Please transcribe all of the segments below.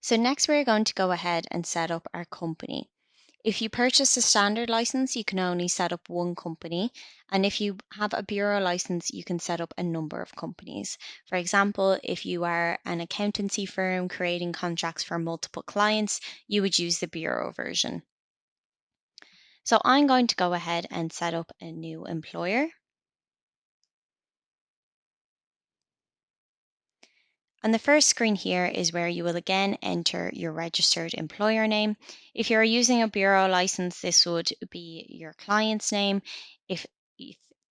So next we're going to go ahead and set up our company. If you purchase a standard license, you can only set up one company. And if you have a bureau license, you can set up a number of companies. For example, if you are an accountancy firm creating contracts for multiple clients, you would use the bureau version. So I'm going to go ahead and set up a new employer. And the first screen here is where you will again enter your registered employer name. If you're using a bureau license, this would be your client's name. If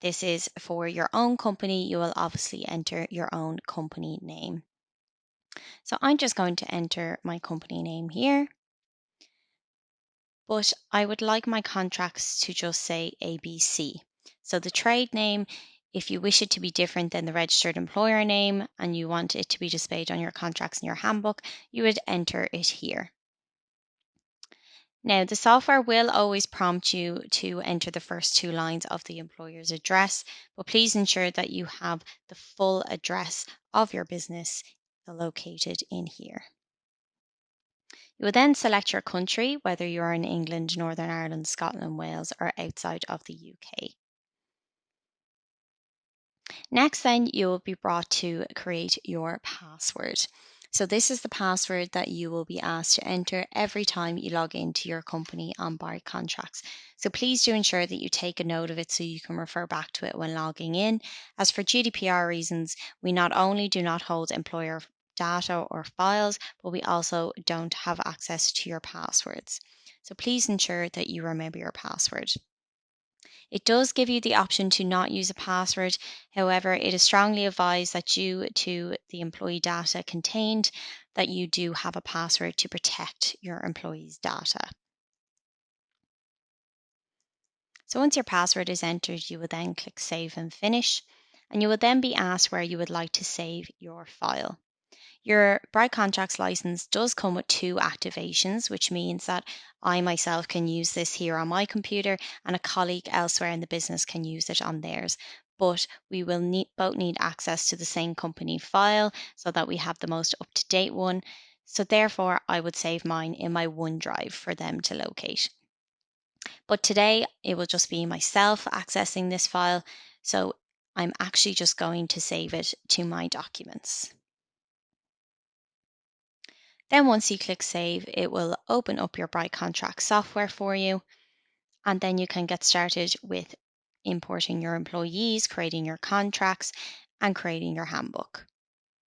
this is for your own company, you will obviously enter your own company name. So I'm just going to enter my company name here, but I would like my contracts to just say ABC. So the trade name, if you wish it to be different than the registered employer name and you want it to be displayed on your contracts in your handbook, you would enter it here. Now, the software will always prompt you to enter the first two lines of the employer's address, but please ensure that you have the full address of your business located in here. You will then select your country, whether you are in England, Northern Ireland, Scotland, Wales, or outside of the UK. Next, then you will be brought to create your password. So this is the password that you will be asked to enter every time you log into your company on Buy Contracts. So please do ensure that you take a note of it so you can refer back to it when logging in. As for GDPR reasons, we not only do not hold employer data or files, but we also don't have access to your passwords. So please ensure that you remember your password. It does give you the option to not use a password. However, it is strongly advised that due to the employee data contained, that you do have a password to protect your employees' data. So once your password is entered, you will then click Save and Finish, and you will then be asked where you would like to save your file. Your Bright Contracts license does come with two activations, which means that I myself can use this here on my computer and a colleague elsewhere in the business can use it on theirs. But we will both need access to the same company file so that we have the most up to date one. So therefore, I would save mine in my OneDrive for them to locate. But today, it will just be myself accessing this file. So I'm actually just going to save it to my documents. Then once you click save, it will open up your Bright Contract software for you. And then you can get started with importing your employees, creating your contracts, and creating your handbook.